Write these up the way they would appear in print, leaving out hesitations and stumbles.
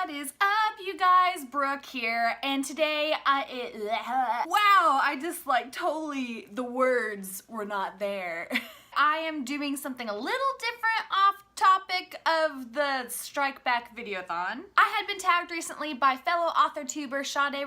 What is up, you guys? Brooke here, and today wow, I just totally, the words were not there. I am doing something a little different off topic of the Strike Back Videoathon. I had been tagged recently by fellow author tuber Sade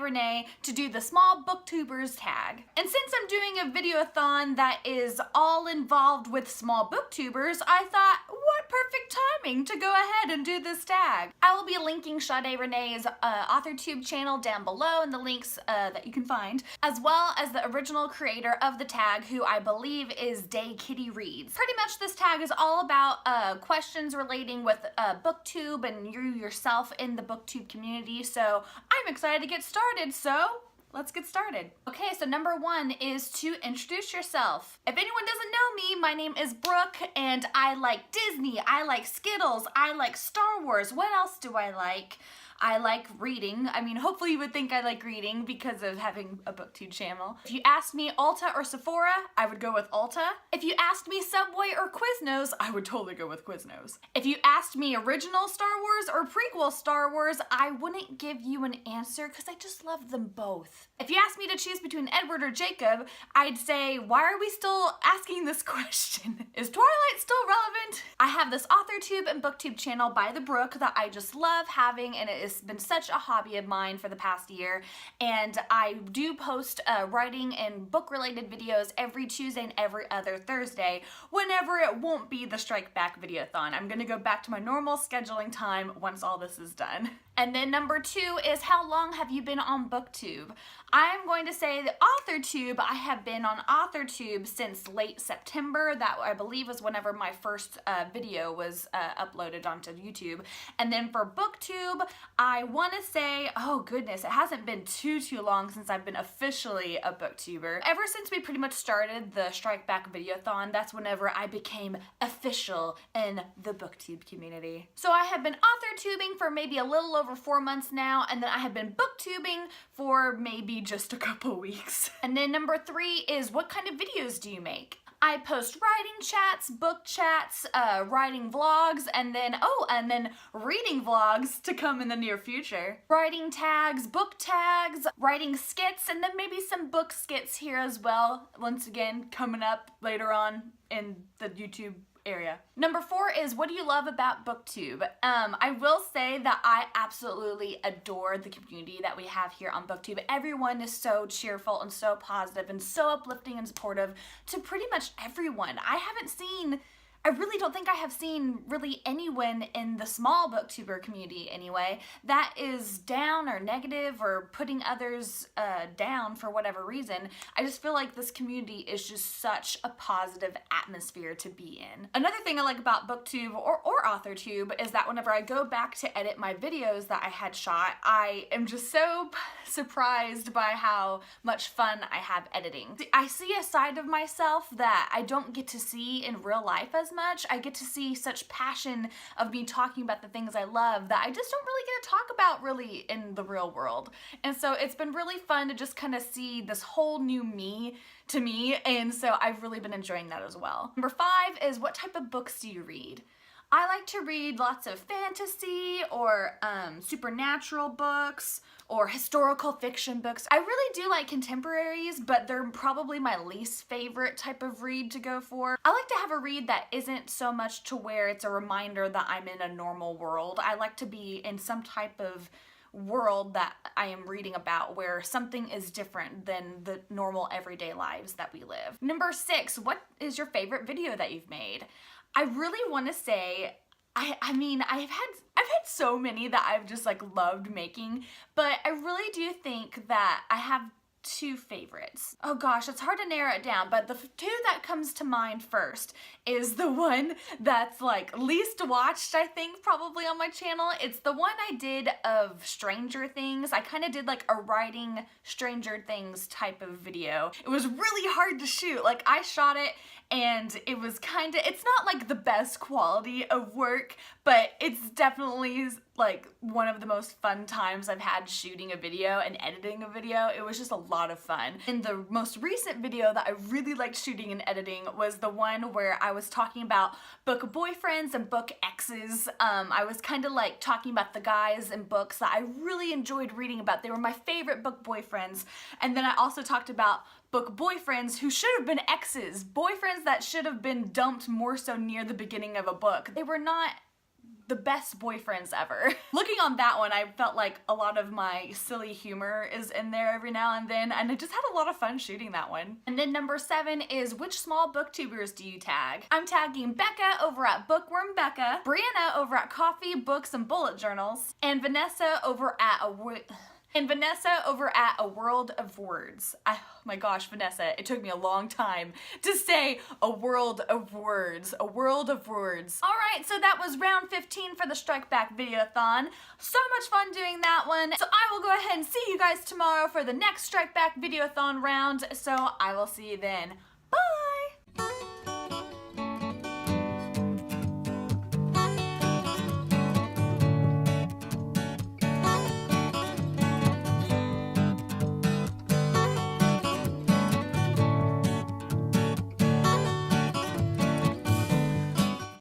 to do the Small Booktubers Tag. And since I'm doing a videoathon that is all involved with small booktubers, I thought, what perfect timing to go ahead and do this tag. I will be linking Sade Renee's AuthorTube channel down below in the links that you can find, as well as the original creator of the tag, who I believe is Day Kitty Reads. Pretty much this tag is all about questions relating with booktube and you yourself in the booktube community, so I'm excited to get started, so let's get started. Okay, so number one is to introduce yourself. If anyone doesn't know me, my name is Brooke, and I like Disney, I like Skittles, I like Star Wars. What else do I like? I like reading. I mean, hopefully you would think I like reading because of having a booktube channel. If you asked me Ulta or Sephora, I would go with Ulta. If you asked me Subway or Quiznos, I would totally go with Quiznos. If you asked me original Star Wars or prequel Star Wars, I wouldn't give you an answer because I just love them both. If you asked me to choose between Edward or Jacob, I'd say, why are we still asking this question? Is Twilight still relevant? I have this AuthorTube and BookTube channel by the Brook that I just love having, and it is been such a hobby of mine for the past year, and I do post writing and book related videos every Tuesday and every other Thursday whenever it won't be the Strike Back Videoathon. I'm gonna go back to my normal scheduling time once all this is done. And then number two is, how long have you been on BookTube? I'm going to say that AuthorTube, I have been on AuthorTube since late September. That, I believe, was whenever my first video was uploaded onto YouTube. And then for BookTube, I want to say, oh goodness, it hasn't been too long since I've been officially a booktuber. Ever since we pretty much started the Strike Back Videoathon, that's whenever I became official in the booktube community. So I have been AuthorTubing for maybe a little over 4 months now, and then I have been booktubing for maybe just a couple weeks. And then number three is, what kind of videos do you make? I post writing chats, book chats, writing vlogs, and then reading vlogs to come in the near future. Writing tags, book tags, writing skits, and then maybe some book skits here as well, once again, coming up later on in the YouTube area. Number four is, what do you love about BookTube? I will say that I absolutely adore the community that we have here on BookTube. Everyone is so cheerful and so positive and so uplifting and supportive to pretty much everyone. I really don't think I have seen really anyone in the small booktuber community anyway that is down or negative or putting others down for whatever reason. I just feel like this community is just such a positive atmosphere to be in. Another thing I like about booktube or AuthorTube is that whenever I go back to edit my videos that I had shot, I am just so surprised by how much fun I have editing. I see a side of myself that I don't get to see in real life as much. I get to see such passion of me talking about the things I love that I just don't really get to talk about really in the real world. And so it's been really fun to just kind of see this whole new me to me, and so I've really been enjoying that as well. Number five is, what type of books do you read? I like to read lots of fantasy or supernatural books or historical fiction books. I really do like contemporaries, but they're probably my least favorite type of read to go for. I like to have a read that isn't so much to where it's a reminder that I'm in a normal world. I like to be in some type of world that I am reading about where something is different than the normal everyday lives that we live. Number six, what is your favorite video that you've made? I really want to say, I mean, I've had so many that I've just loved making, but I really do think that I have two favorites. Oh gosh, it's hard to narrow it down, but the two that comes to mind first is the one that's least watched, I think, probably on my channel. It's the one I did of Stranger Things. I kind of did a writing Stranger Things type of video. It was really hard to shoot. I shot it and it was it's not like the best quality of work, but it's definitely like one of the most fun times I've had shooting a video and editing a video. It was just a lot of fun. And the most recent video that I really liked shooting and editing was the one where I was talking about book boyfriends and book exes. I was kind of like talking about the guys in books that I really enjoyed reading about. They were my favorite book boyfriends. And then I also talked about book boyfriends who should have been exes, boyfriends that should have been dumped more so near the beginning of a book. They were not the best boyfriends ever. Looking on that one, I felt like a lot of my silly humor is in there every now and then, and I just had a lot of fun shooting that one. And then number 7 is, which small booktubers do you tag? I'm tagging Becca over at Bookworm Becca, Brianna over at Coffee, Books, and Bullet Journals, and Vanessa over at A World of Words. Oh my gosh, Vanessa, it took me a long time to say A World of Words. A World of Words. All right, so that was round 15 for the Strike Back Videoathon. So much fun doing that one. So I will go ahead and see you guys tomorrow for the next Strike Back Videoathon round. So I will see you then.